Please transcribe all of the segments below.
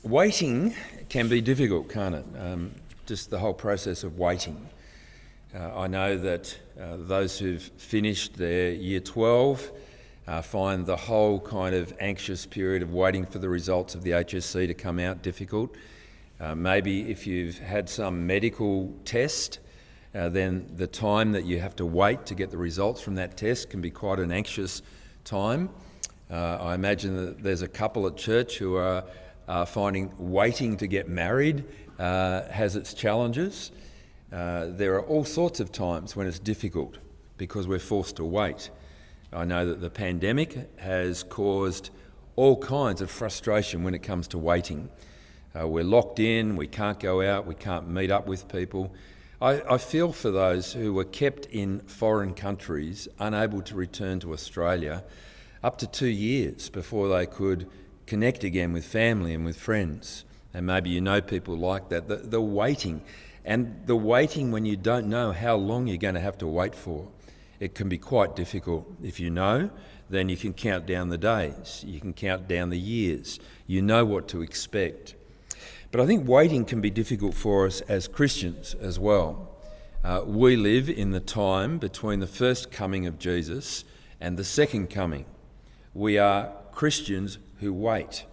Waiting can be difficult, can't it? Just the whole process of waiting. I know that those who've finished their year 12 find the whole kind of anxious period of waiting for the results of the HSC to come out difficult. Maybe if you've had some medical test, then the time that you have to wait to get the results from that test can be quite an anxious time. I imagine that there's a couple at church who are finding waiting to get married has its challenges. There are all sorts of times when it's difficult because we're forced to wait. I know that the pandemic has caused all kinds of frustration when it comes to waiting. We're locked in, we can't go out, we can't meet up with people. I feel for those who were kept in foreign countries, unable to return to Australia, up to 2 years before they could connect again with family and with friends. And maybe you know people like that. The waiting, and the waiting when you don't know how long you're going to have to wait for, it can be quite difficult. If you know, then you can count down the days, you can count down the years, you know what to expect. But I think waiting can be difficult for us as Christians as well. We live in the time between the first coming of Jesus and the second coming. We are Christians who wait.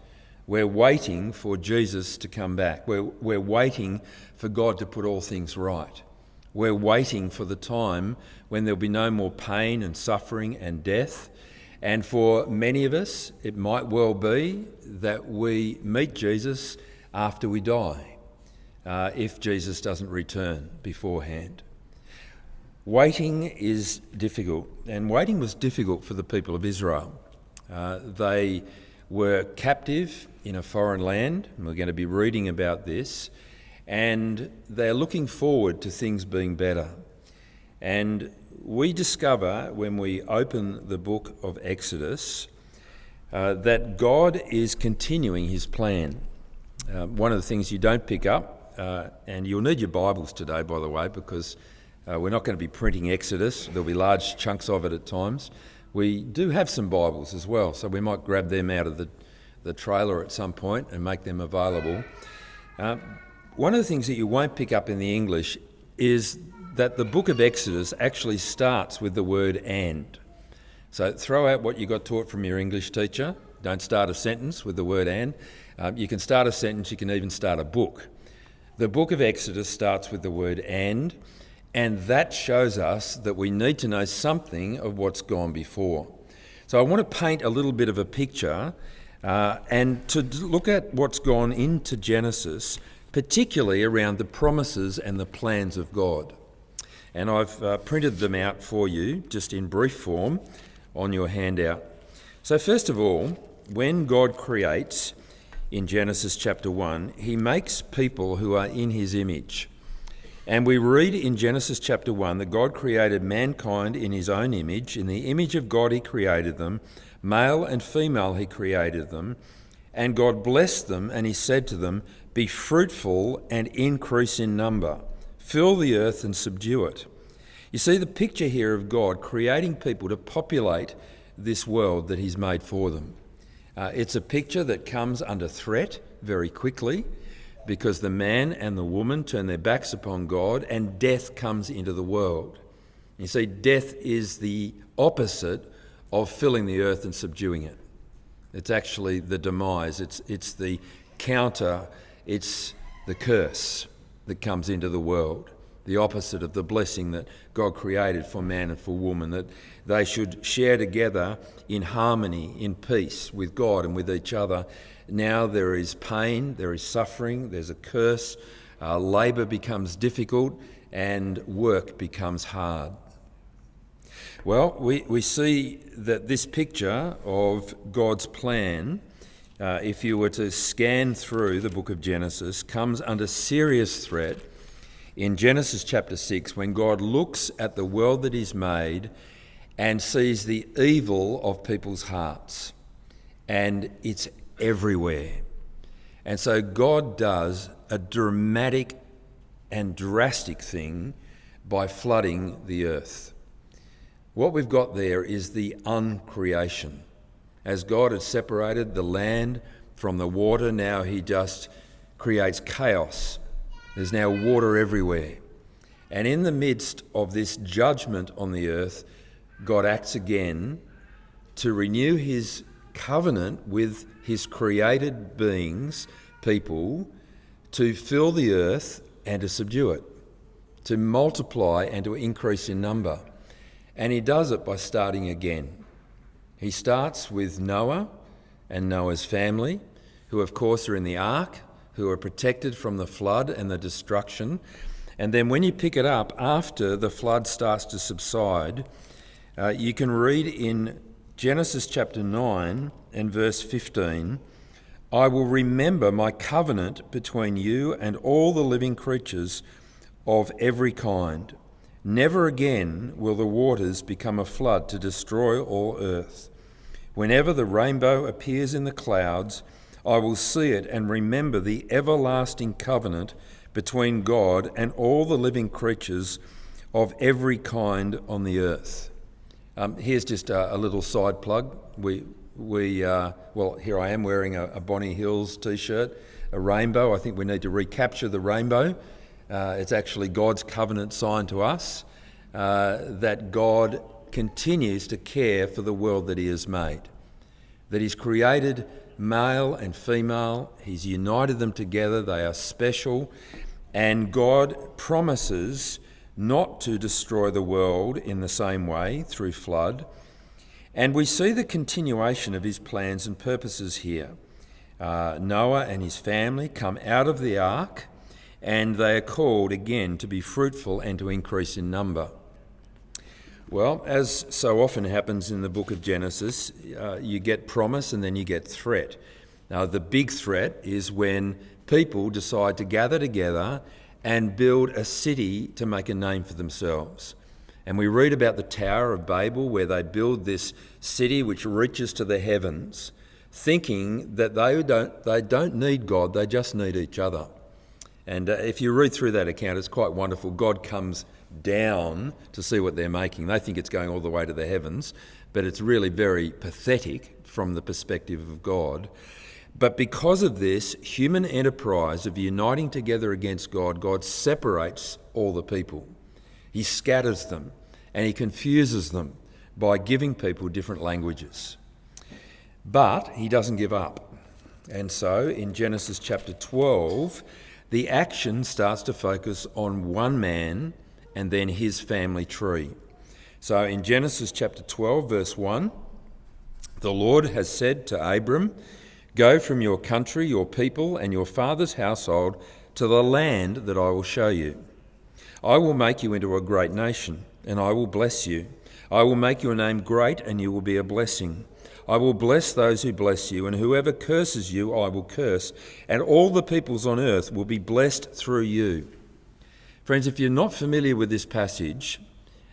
We're waiting for Jesus to come back. We're waiting for God to put all things right. We're waiting for the time when there'll be no more pain and suffering and death. And for many of us, it might well be that we meet Jesus after we die, if Jesus doesn't return beforehand. Waiting is difficult, and waiting was difficult for the people of Israel. They were captive in a foreign land, and we're going to be reading about this, and they're looking forward to things being better. And we discover when we open the book of Exodus that God is continuing his plan. One of the things you don't pick up, and you'll need your Bibles today, by the way, because we're not going to be printing Exodus. There'll be large chunks of it at times. We do have some Bibles as well, so we might grab them out of the trailer at some point and make them available. One of the things that you won't pick up in the English is that the book of Exodus actually starts with the word "and." So throw out what you got taught from your English teacher. Don't start a sentence with the word "and." You can start a sentence, you can even start a book. The book of Exodus starts with the word "and," and that shows us that we need to know something of what's gone before. So I want to paint a little bit of a picture and to look at what's gone into Genesis, particularly around the promises and the plans of God. And I've printed them out for you, just in brief form, on your handout. So first of all, when God creates, in Genesis chapter 1, he makes people who are in his image. And we read in Genesis chapter 1 that God created mankind in his own image. In the image of God he created them. Male and female he created them. And God blessed them, and he said to them, "Be fruitful and increase in number. Fill the earth and subdue it." You see the picture here of God creating people to populate this world that he's made for them. It's a picture that comes under threat very quickly because the man and the woman turn their backs upon God and death comes into the world. You see, death is the opposite of filling the earth and subduing it. It's actually the demise, it's the counter, it's the curse that comes into the world. The opposite of the blessing that God created for man and for woman, that they should share together in harmony, in peace with God and with each other. Now there is pain, there is suffering, there's a curse, labour becomes difficult and work becomes hard. Well, we see that this picture of God's plan, if you were to scan through the book of Genesis, comes under serious threat in Genesis chapter 6, when God looks at the world that he's made and sees the evil of people's hearts. And it's everywhere. And so God does a dramatic and drastic thing by flooding the earth. What we've got there is the uncreation. As God had separated the land From the water, now he just creates chaos. There's now water everywhere. And in the midst of this judgment on the earth, God acts again to renew his covenant with his created beings, people, to fill the earth and to subdue it, to multiply and to increase in number. And he does it by starting again. He starts with Noah and Noah's family, who of course are in the ark, who are protected from the flood and the destruction. And then when you pick it up after the flood starts to subside, you can read in Genesis chapter 9 and verse 15, "I will remember my covenant between you and all the living creatures of every kind. Never again will the waters become a flood to destroy all earth. Whenever the rainbow appears in the clouds, I will see it and remember the everlasting covenant between God and all the living creatures of every kind on the earth." Here's just a little side plug. Here I am wearing a Bonnie Hills t-shirt, a rainbow. I think we need to recapture the rainbow. It's actually God's covenant sign to us that God continues to care for the world that he has made, that he's created male and female, he's united them together, they are special, and God promises not to destroy the world in the same way through flood. And we see the continuation of his plans and purposes here. Noah and his family come out of the ark, and they are called again to be fruitful and to increase in number. Well, as so often happens in the book of Genesis, you get promise and then you get threat. Now, the big threat is when people decide to gather together and build a city to make a name for themselves. And we read about the Tower of Babel, where they build this city which reaches to the heavens, thinking that they don't need God, they just need each other. And if you read through that account, it's quite wonderful. God comes down to see what they're making. They think it's going all the way to the heavens, but it's really very pathetic from the perspective of God. But because of this human enterprise of uniting together against God, God separates all the people. He scatters them and he confuses them by giving people different languages. But he doesn't give up. And so in Genesis chapter 12, the action starts to focus on one man and then his family tree. So in Genesis chapter 12, verse 1, "The Lord has said to Abram, 'Go from your country, your people, and your father's household to the land that I will show you. I will make you into a great nation, and I will bless you. I will make your name great, and you will be a blessing. I will bless those who bless you, and whoever curses you I will curse, and all the peoples on earth will be blessed through you.'" Friends, if you're not familiar with this passage,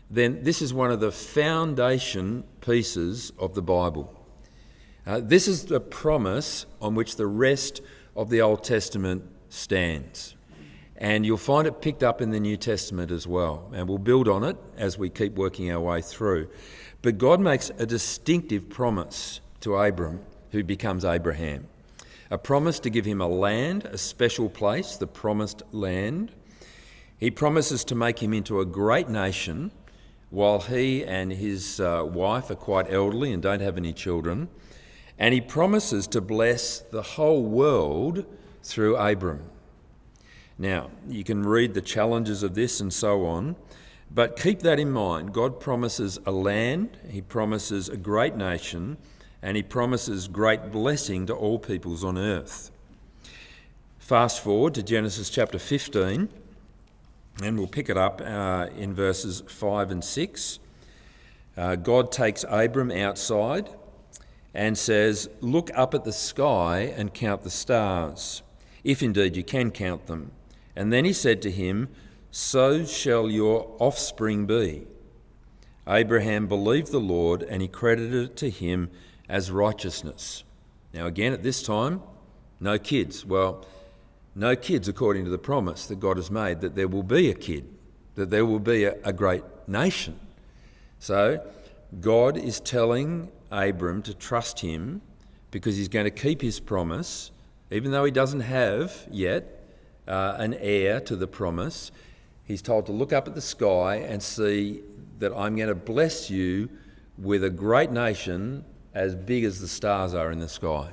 then this is one of the foundation pieces of the Bible. This is the promise on which the rest of the Old Testament stands. And you'll find it picked up in the New Testament as well. And we'll build on it as we keep working our way through. But God makes a distinctive promise to Abram, who becomes Abraham. A promise to give him a land, a special place, the promised land. He promises to make him into a great nation while he and his wife are quite elderly and don't have any children. And he promises to bless the whole world through Abram. Now, you can read the challenges of this and so on, but keep that in mind. God promises a land, he promises a great nation, and he promises great blessing to all peoples on earth. Fast forward to Genesis chapter 15, and we'll pick it up in verses 5 and 6. God takes Abram outside and says, "Look up at the sky and count the stars, if indeed you can count them." And then he said to him, "So shall your offspring be." Abraham believed the Lord, and he credited it to him as righteousness. Now again, at this time, no kids. Well, no kids according to the promise that God has made, that there will be a kid, that there will be a great nation. So God is telling Abram to trust him because he's going to keep his promise, even though he doesn't have yet an heir to the promise. He's told to look up at the sky and see that I'm going to bless you with a great nation as big as the stars are in the sky.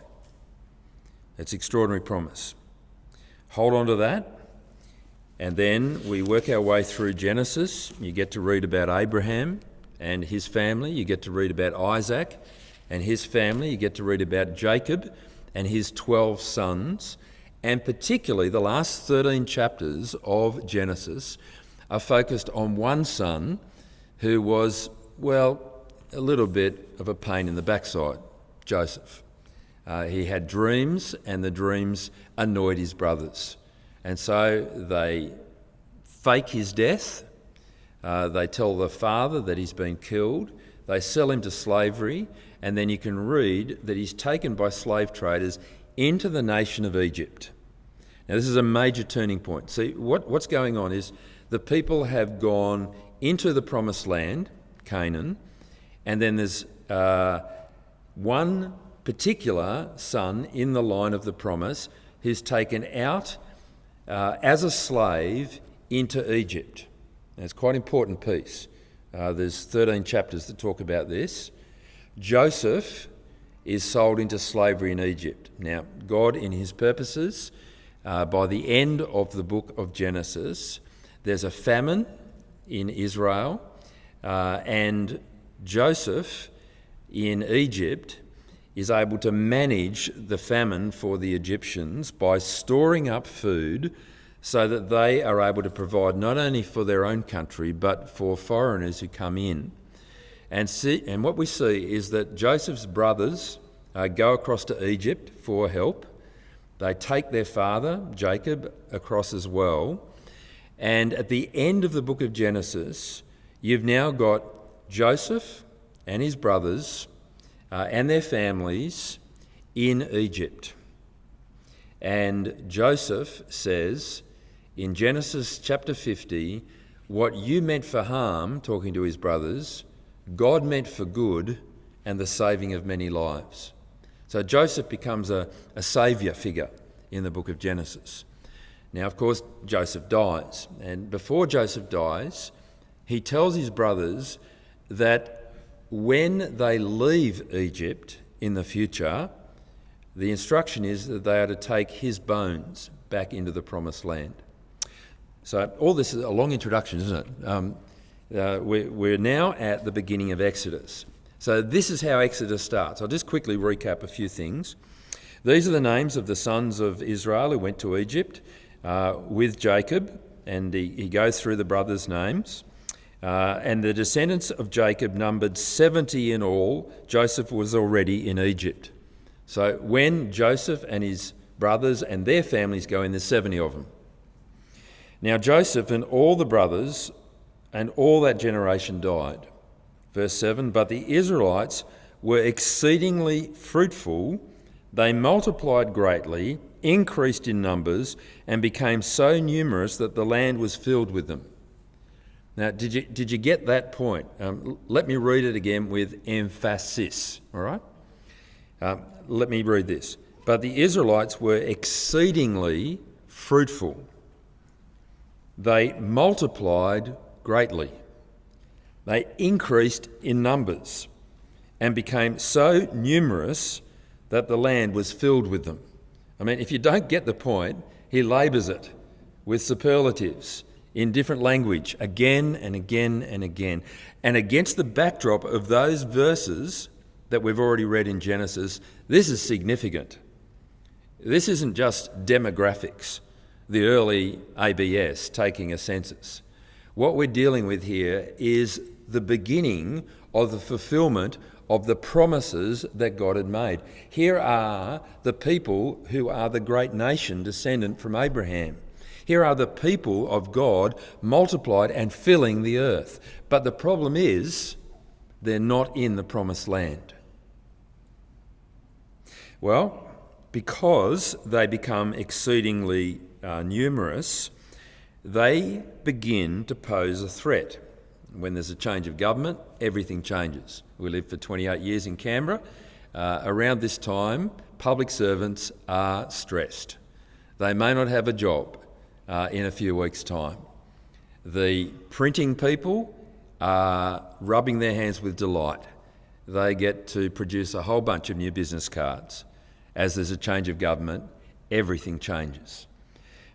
It's an extraordinary promise. Hold on to that. And then we work our way through Genesis. You get to read about Abraham and his family. You get to read about Isaac and his family. You get to read about Jacob and his 12 sons. And particularly the last 13 chapters of Genesis are focused on one son who was, well, a little bit of a pain in the backside, Joseph. He had dreams, and the dreams annoyed his brothers. And so they fake his death. They tell the father that he's been killed. They sell him to slavery, and then you can read that he's taken by slave traders into the nation of Egypt. Now, this is a major turning point. See, what's going on is the people have gone into the promised land, Canaan, and then there's one particular son in the line of the promise who's taken out as a slave into Egypt. Now, it's quite an important piece. There's 13 chapters that talk about this. Joseph is sold into slavery in Egypt. Now, God, in his purposes, by the end of the book of Genesis, there's a famine in Israel, and Joseph in Egypt is able to manage the famine for the Egyptians by storing up food so that they are able to provide not only for their own country but for foreigners who come in. And what we see is that Joseph's brothers go across to Egypt for help. They take their father, Jacob, across as well. And at the end of the book of Genesis, you've now got Joseph and his brothers and their families in Egypt. And Joseph says in Genesis chapter 50, what you meant for harm, talking to his brothers, God meant for good and the saving of many lives. So Joseph becomes a saviour figure in the book of Genesis. Now, of course, Joseph dies. And before Joseph dies, he tells his brothers that when they leave Egypt in the future, the instruction is that they are to take his bones back into the promised land. So all this is a long introduction, isn't it? We're now at the beginning of Exodus. So this is how Exodus starts. I'll just quickly recap a few things. These are the names of the sons of Israel who went to Egypt with Jacob, and he goes through the brothers' names. And the descendants of Jacob numbered 70 in all. Joseph was already in Egypt. So when Joseph and his brothers and their families go in, there's 70 of them. Now Joseph and all the brothers and all that generation died. Verse 7, but the Israelites were exceedingly fruitful. They multiplied greatly, increased in numbers, and became so numerous that the land was filled with them. Now, did you get that point? Let me read it again with emphasis, all right? Let me read this. But the Israelites were exceedingly fruitful. They multiplied greatly. They increased in numbers and became so numerous that the land was filled with them. I mean, if you don't get the point, he labours it with superlatives in different language again and again and again. And against the backdrop of those verses that we've already read in Genesis, this is significant. This isn't just demographics, the early ABS taking a census. What we're dealing with here is the beginning of the fulfilment of the promises that God had made. Here are the people who are the great nation descendant from Abraham. Here are the people of God multiplied and filling the earth. But the problem is they're not in the promised land. Well, because they become exceedingly numerous, they begin to pose a threat. When there's a change of government, everything changes. We lived for 28 years in Canberra. around this time, public servants are stressed. They may not have a job in a few weeks' time. The printing people are rubbing their hands with delight. They get to produce a whole bunch of new business cards. As there's a change of government, everything changes.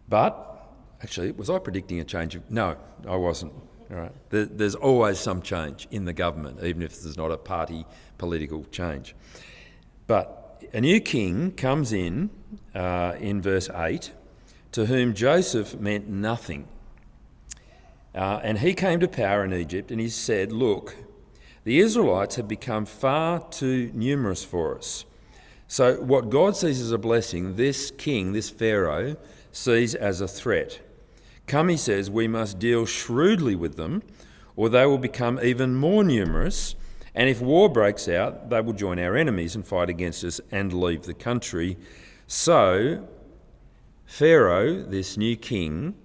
But, actually, was I predicting a change of... No, I wasn't. All right. There's always some change in the government, even if there's not a party political change. But a new king comes in verse 8, to whom Joseph meant nothing. And he came to power in Egypt, and he said, "Look, the Israelites have become far too numerous for us." So what God sees as a blessing, this king, this Pharaoh, sees as a threat. "Come," he says, "we must deal shrewdly with them, or they will become even more numerous, and if war breaks out, they will join our enemies and fight against us and leave the country." So Pharaoh, this new king,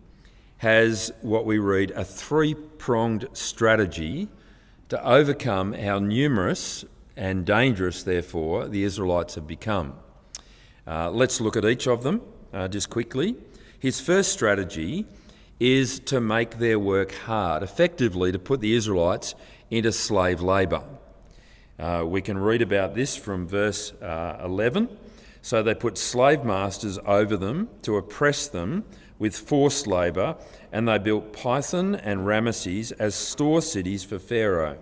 has what we read a three-pronged strategy to overcome how numerous and dangerous, therefore, the Israelites have become. Let's look at each of them just quickly. His first strategy is to make their work hard, effectively to put the Israelites into slave labour. We can read about this from verse 11. "So they put slave masters over them to oppress them with forced labour, and they built Pithom and Ramesses as store cities for Pharaoh.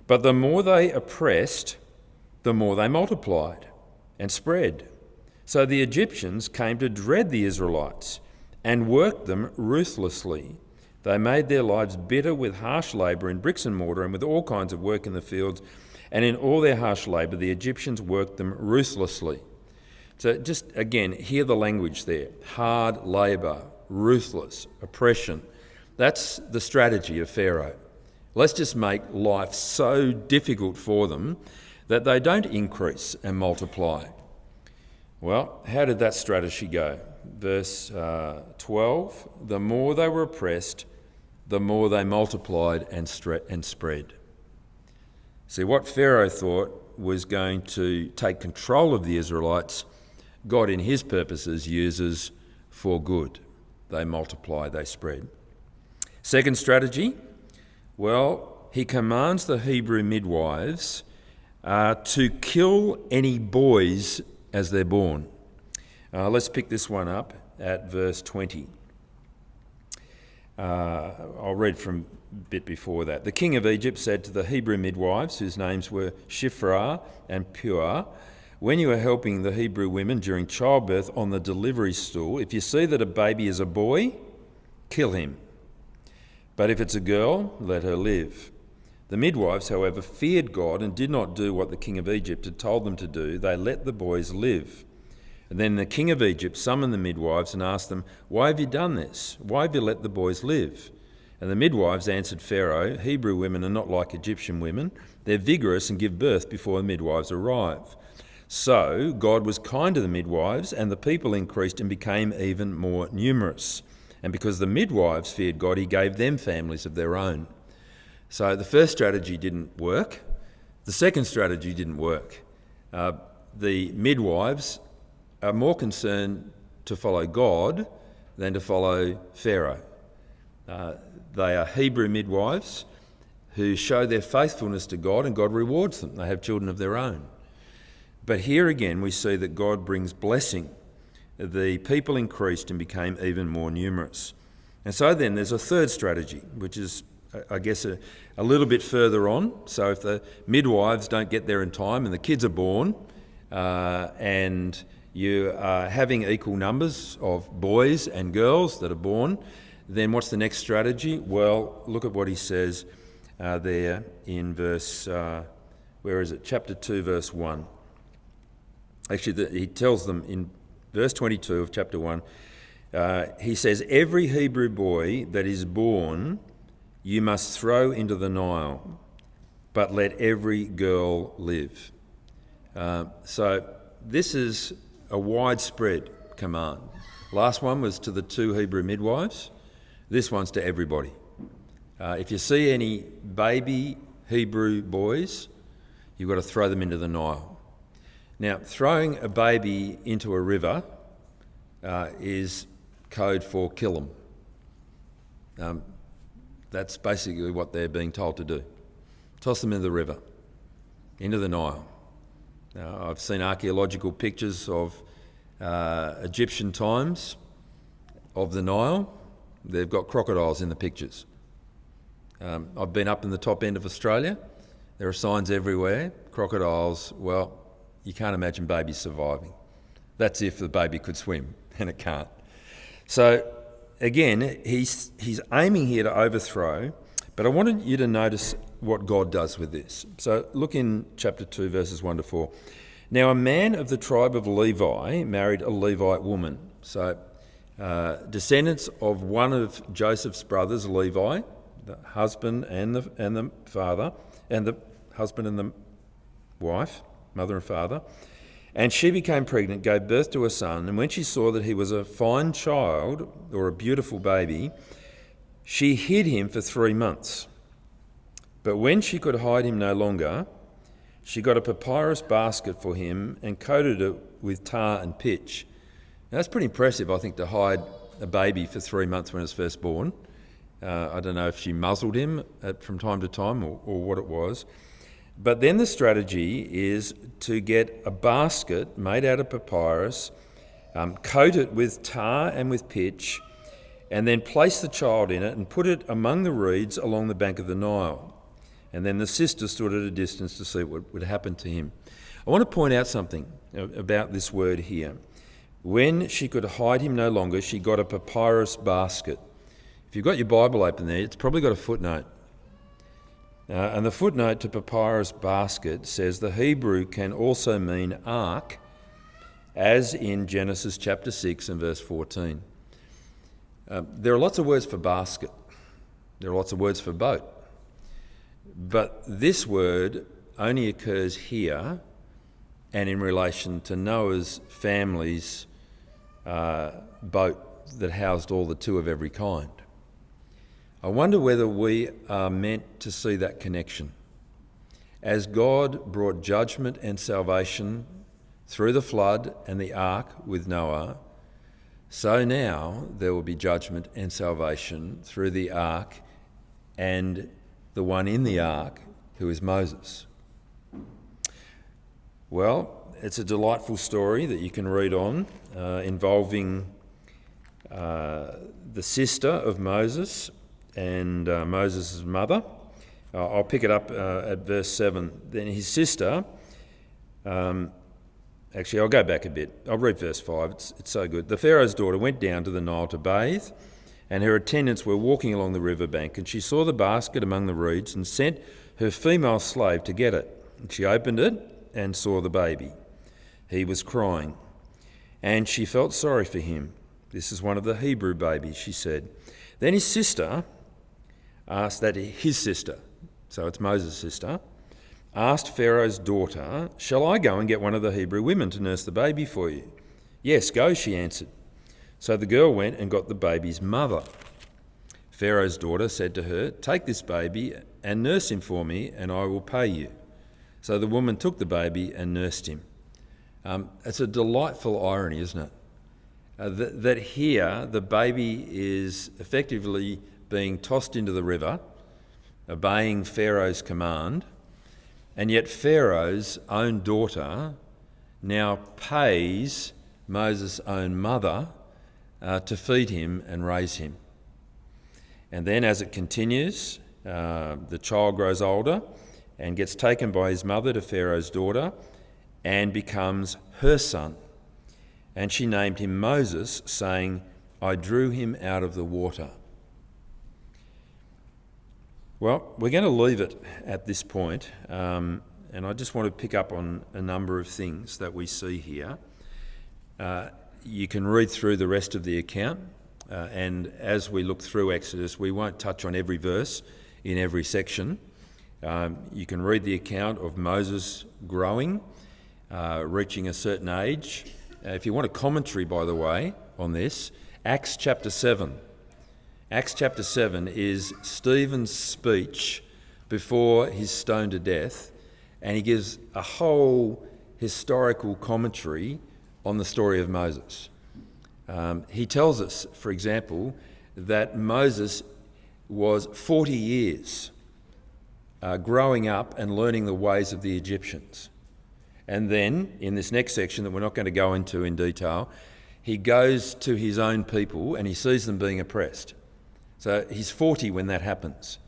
But the more they oppressed, the more they multiplied and spread. So the Egyptians came to dread the Israelites and worked them ruthlessly. They made their lives bitter with harsh labour in bricks and mortar and with all kinds of work in the fields, and in all their harsh labour the Egyptians worked them ruthlessly." So just again, hear the language there. Hard labour, ruthless, oppression. That's the strategy of Pharaoh. Let's just make life so difficult for them that they don't increase and multiply. Well, how did that strategy go? Verse 12, "The more they were oppressed, the more they multiplied and spread." See, what Pharaoh thought was going to take control of the Israelites, God in his purposes uses for good. They multiply, they spread. Second strategy, well, he commands the Hebrew midwives to kill any boys as they're born. Let's pick this one up at verse 20. I'll read from a bit before that. "The king of Egypt said to the Hebrew midwives, whose names were Shiphrah and Puah, 'When you are helping the Hebrew women during childbirth on the delivery stool, if you see that a baby is a boy, kill him. But if it's a girl, let her live.' The midwives, however, feared God and did not do what the king of Egypt had told them to do. They let the boys live. And then the king of Egypt summoned the midwives and asked them, 'Why have you done this? Why have you let the boys live?' And the midwives answered Pharaoh, 'Hebrew women are not like Egyptian women. They're vigorous and give birth before the midwives arrive.' So God was kind to the midwives, and the people increased and became even more numerous. And because the midwives feared God, he gave them families of their own." So the first strategy didn't work. The second strategy didn't work. The midwives are more concerned to follow God than to follow Pharaoh. They are Hebrew midwives who show their faithfulness to God, and God rewards them. They have children of their own. But here again we see that God brings blessing. The people increased and became even more numerous. And so then there's a third strategy, which is, I guess, a little bit further on. So if the midwives don't get there in time and the kids are born, and you are having equal numbers of boys and girls that are born, then what's the next strategy? Well, look at what he says there in verse, chapter 2, verse 1. Actually, he tells them in verse 22 of chapter 1, he says, "Every Hebrew boy that is born you must throw into the Nile, but let every girl live." So this is a widespread command. Last one was to the 2 Hebrew midwives. This one's to everybody. If you see any baby Hebrew boys, you've got to throw them into the Nile. Now, throwing a baby into a river is code for kill them. That's basically what they're being told to do. Toss them into the river, into the Nile. I've seen archaeological pictures of Egyptian times of the Nile. They've got crocodiles in the pictures. I've been up in the top end of Australia. There are signs everywhere. Crocodiles, well, you can't imagine babies surviving. That's if the baby could swim, and it can't. So, again, he's aiming here to overthrow, but I wanted you to notice what God does with this. So look in chapter 2, verses 1 to 4. Now, a man of the tribe of Levi married a Levite woman. So, descendants of one of Joseph's brothers, Levi, the husband and the father, and the husband and the wife, mother and father. And she became pregnant, gave birth to a son, and when she saw that he was a fine child, or a beautiful baby, she hid him for 3 months. But when she could hide him no longer, she got a papyrus basket for him and coated it with tar and pitch. Now, that's pretty impressive, I think, to hide a baby for 3 months when it's first born. I don't know if she muzzled him from time to time or what it was. But then the strategy is to get a basket made out of papyrus, coat it with tar and with pitch, and then place the child in it and put it among the reeds along the bank of the Nile. And then the sister stood at a distance to see what would happen to him. I want to point out something about this word here. When she could hide him no longer, she got a papyrus basket. If you've got your Bible open there, it's probably got a footnote. And the footnote to papyrus basket says the Hebrew can also mean ark, as in Genesis chapter 6 and verse 14. There are lots of words for basket. There are lots of words for boat. But this word only occurs here and in relation to Noah's family's boat that housed all the two of every kind. I wonder whether we are meant to see that connection. As God brought judgment and salvation through the flood and the ark with Noah, so now there will be judgment and salvation through the ark and the one in the ark, who is Moses. Well, it's a delightful story that you can read on, involving the sister of Moses and Moses' mother. I'll pick it up at verse 7. Then his sister, actually I'll go back a bit. I'll read verse 5, it's so good. The Pharaoh's daughter went down to the Nile to bathe, and her attendants were walking along the riverbank, and she saw the basket among the reeds and sent her female slave to get it. And she opened it and saw the baby. He was crying, and she felt sorry for him. This is one of the Hebrew babies, she said. Then his sister asked so it's Moses' sister, asked Pharaoh's daughter, "Shall I go and get one of the Hebrew women to nurse the baby for you?" "Yes, go," she answered. So the girl went and got the baby's mother. Pharaoh's daughter said to her, "Take this baby and nurse him for me, and I will pay you." So the woman took the baby and nursed him. It's a delightful irony, isn't it? That here the baby is effectively being tossed into the river, obeying Pharaoh's command, and yet Pharaoh's own daughter now pays Moses' own mother to feed him and raise him. And then as it continues, the child grows older and gets taken by his mother to Pharaoh's daughter and becomes her son. And she named him Moses, saying, "I drew him out of the water." Well, we're going to leave it at this point, and I just want to pick up on a number of things that we see here. You can read through the rest of the account, and as we look through Exodus, we won't touch on every verse in every section. You can read the account of Moses growing, reaching a certain age. If you want a commentary, by the way, on this, Acts chapter 7. Acts chapter 7 is Stephen's speech before he's stoned to death, and he gives a whole historical commentary on the story of Moses. He tells us, for example, that Moses was 40 years growing up and learning the ways of the Egyptians. And then, in this next section that we're not going to go into in detail, he goes to his own people and he sees them being oppressed. So he's 40 when that happens.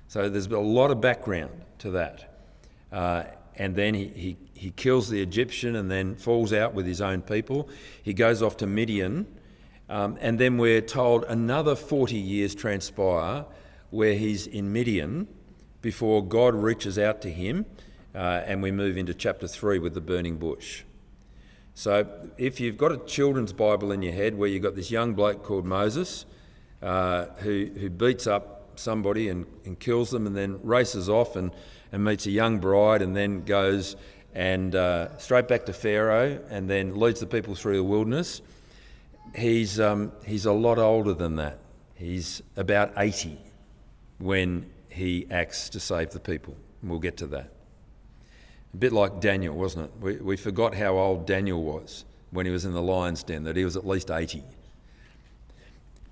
So there's a lot of background to that. And then he kills the Egyptian and then falls out with his own people. He goes off to Midian. And then we're told another 40 years transpire where he's in Midian before God reaches out to him. And we move into chapter 3 with the burning bush. So if you've got a children's Bible in your head where you've got this young bloke called Moses who beats up somebody and kills them and then races off and meets a young bride and then goes and straight back to Pharaoh and then leads the people through the wilderness, he's a lot older than that. He's about 80 when he acts to save the people. And we'll get to that. A bit like Daniel, wasn't it? We forgot how old Daniel was when he was in the lion's den, that he was at least 80.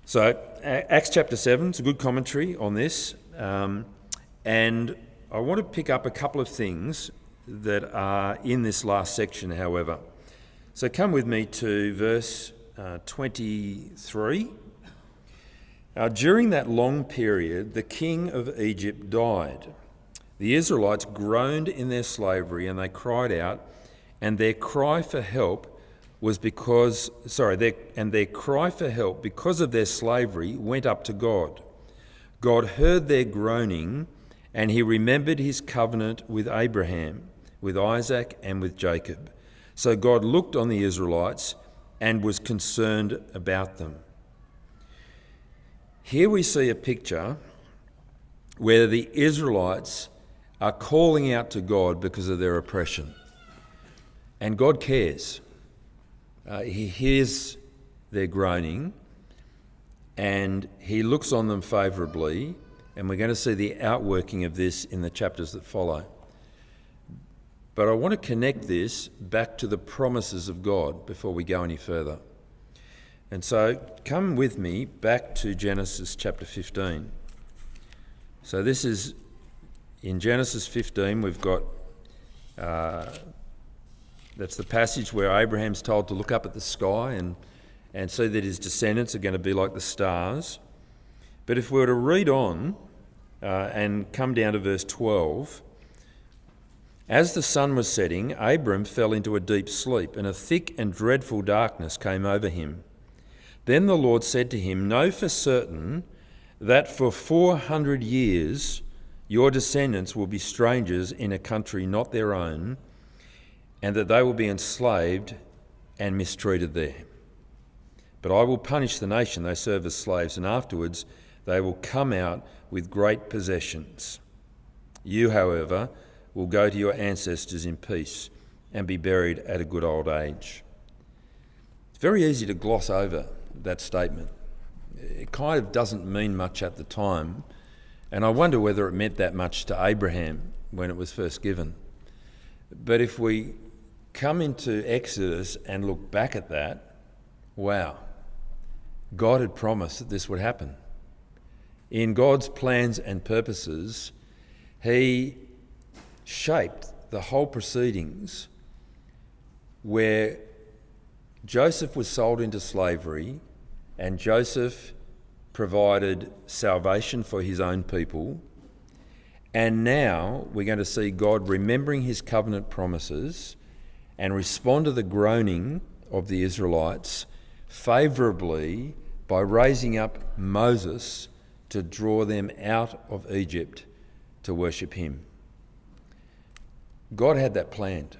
So Acts chapter 7 is a good commentary on this. And I want to pick up a couple of things that are in this last section, however. So come with me to verse 23. During that long period, the king of Egypt died. The Israelites groaned in their slavery and they cried out, and their cry for help because of their slavery went up to God. God heard their groaning, and he remembered his covenant with Abraham, with Isaac, and with Jacob. So God looked on the Israelites and was concerned about them. Here we see a picture where the Israelites are calling out to God because of their oppression. And God cares. He hears their groaning and he looks on them favourably, and we're going to see the outworking of this in the chapters that follow. But I want to connect this back to the promises of God before we go any further. And so come with me back to Genesis chapter 15. So this is in Genesis 15, we've got, that's the passage where Abraham's told to look up at the sky and see that his descendants are going to be like the stars. But if we were to read on and come down to verse 12, as the sun was setting, Abram fell into a deep sleep, and a thick and dreadful darkness came over him. Then the Lord said to him, "Know for certain that for 400 years your descendants will be strangers in a country not their own, and that they will be enslaved and mistreated there. But I will punish the nation they serve as slaves, and afterwards they will come out with great possessions. You, however, will go to your ancestors in peace and be buried at a good old age." It's very easy to gloss over that statement. It kind of doesn't mean much at the time, and I wonder whether it meant that much to Abraham when it was first given. But if we come into Exodus and look back at that, wow, God had promised that this would happen. In God's plans and purposes, he shaped the whole proceedings where Joseph was sold into slavery and Joseph provided salvation for his own people. And now we're going to see God remembering his covenant promises and respond to the groaning of the Israelites favourably by raising up Moses to draw them out of Egypt to worship him. God had that planned.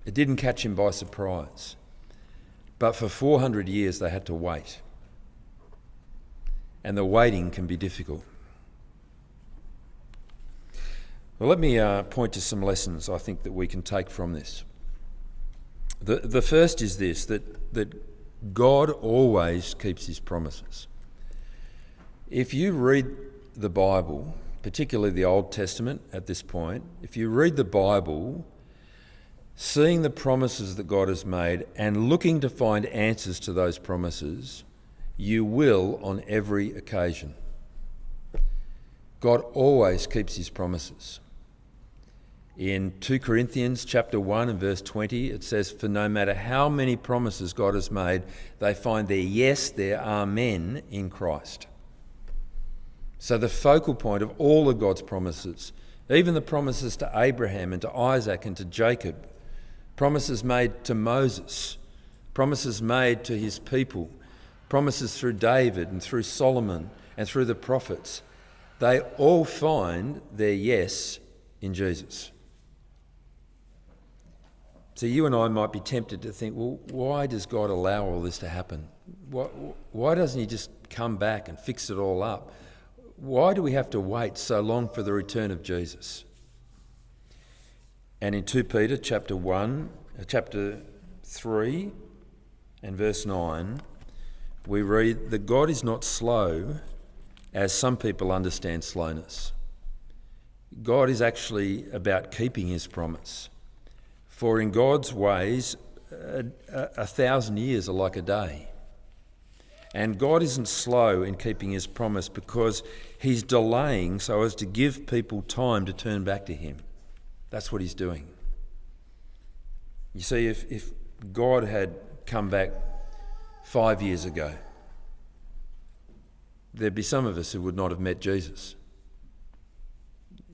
It didn't catch him by surprise. But for 400 years they had to wait. And the waiting can be difficult. Well, let me point to some lessons I think that we can take from this. The first is this, that God always keeps his promises. If you read the Bible, particularly the Old Testament at this point, if you read the Bible, seeing the promises that God has made and looking to find answers to those promises, you will on every occasion. God always keeps his promises. In 2 Corinthians chapter 1 and verse 20, it says, "For no matter how many promises God has made, they find their yes, their amen in Christ." So the focal point of all of God's promises, even the promises to Abraham and to Isaac and to Jacob, promises made to Moses, promises made to his people, promises through David and through Solomon and through the prophets, they all find their yes in Jesus. So you and I might be tempted to think, well, why does God allow all this to happen? Why doesn't he just come back and fix it all up? Why do we have to wait so long for the return of Jesus? And in 2 Peter chapter 3 and verse 9, we read that God is not slow as some people understand slowness. God is actually about keeping his promise. For in God's ways, 1,000 years are like a day. And God isn't slow in keeping his promise because he's delaying so as to give people time to turn back to him. That's what he's doing. You see, if God had come back 5 years ago, there'd be some of us who would not have met Jesus.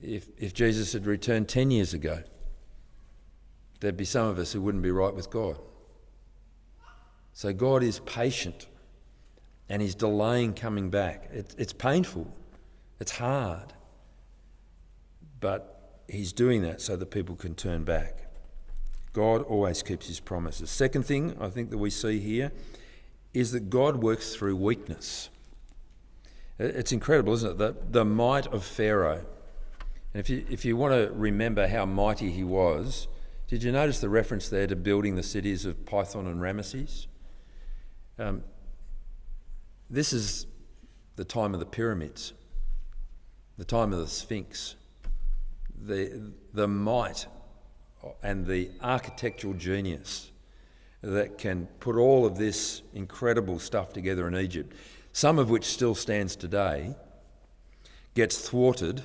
If Jesus had returned 10 years ago, there'd be some of us who wouldn't be right with God. So God is patient and he's delaying coming back. It's painful, it's hard, but he's doing that so that people can turn back. God always keeps his promises. Second thing I think that we see here is that God works through weakness. It's incredible, isn't it? The might of Pharaoh. And if you want to remember how mighty he was, did you notice the reference there to building the cities of Pithom and Ramesses? This is the time of the pyramids, the time of the Sphinx, the might and the architectural genius that can put all of this incredible stuff together in Egypt, some of which still stands today, gets thwarted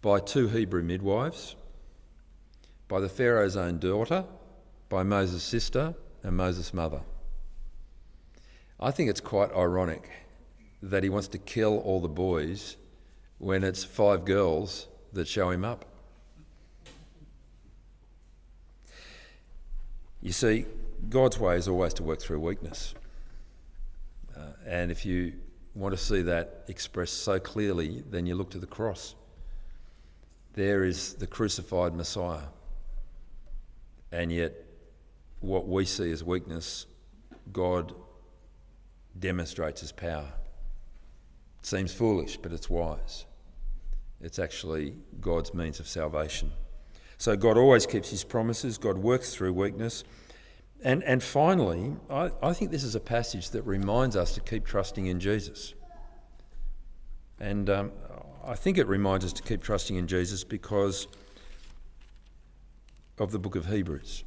by 2 Hebrew midwives, by the Pharaoh's own daughter, by Moses' sister and Moses' mother. I think it's quite ironic that he wants to kill all the boys when it's 5 girls that show him up. You see, God's way is always to work through weakness. And if you want to see that expressed so clearly, then you look to the cross. There is the crucified Messiah. And yet, what we see as weakness, God demonstrates his power. It seems foolish, but it's wise. It's actually God's means of salvation. So God always keeps his promises. God works through weakness. And finally, I think this is a passage that reminds us to keep trusting in Jesus. And I think it reminds us to keep trusting in Jesus because of the book of Hebrews.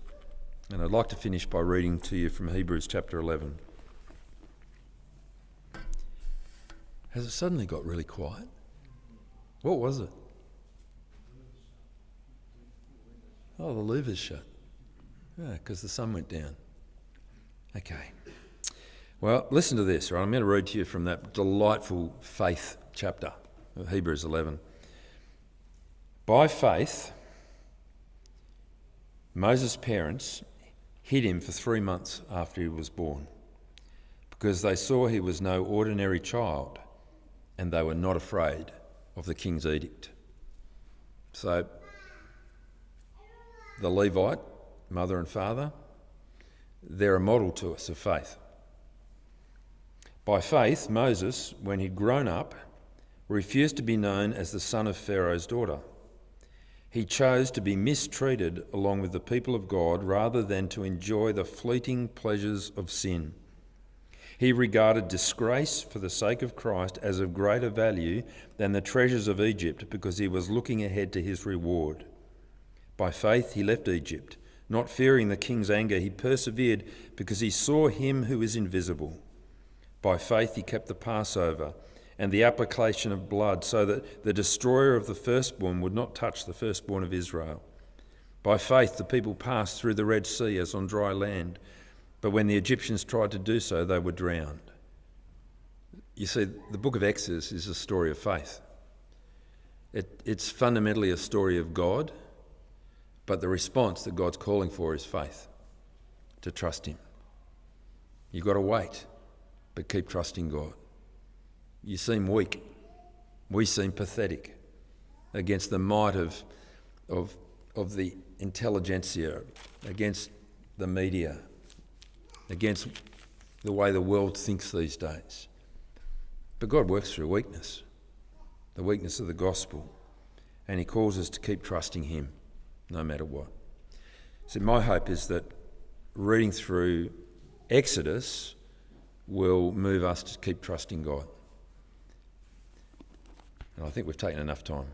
And I'd like to finish by reading to you from Hebrews chapter 11. Has it suddenly got really quiet? What was it? Oh, the louvers shut. Yeah, because the sun went down. Okay. Well, listen to this, right? I'm going to read to you from that delightful faith chapter of Hebrews 11. By faith, Moses' parents hid him for 3 months after he was born because they saw he was no ordinary child and they were not afraid of the king's edict. So the Levite, mother and father, they're a model to us of faith. By faith, Moses, when he'd grown up, refused to be known as the son of Pharaoh's daughter. He chose to be mistreated along with the people of God rather than to enjoy the fleeting pleasures of sin. He regarded disgrace for the sake of Christ as of greater value than the treasures of Egypt because he was looking ahead to his reward. By faith he left Egypt. Not fearing the king's anger, he persevered because he saw him who is invisible. By faith he kept the Passover and the application of blood, so that the destroyer of the firstborn would not touch the firstborn of Israel. By faith the people passed through the Red Sea as on dry land, but when the Egyptians tried to do so, they were drowned. You see, the book of Exodus is a story of faith. It's fundamentally a story of God, but the response that God's calling for is faith, to trust him. You've got to wait, but keep trusting God. You seem weak. We seem pathetic against the might of the intelligentsia, against the media, against the way the world thinks these days. But God works through weakness, the weakness of the gospel, and he calls us to keep trusting him no matter what. So my hope is that reading through Exodus will move us to keep trusting God. And I think we've taken enough time.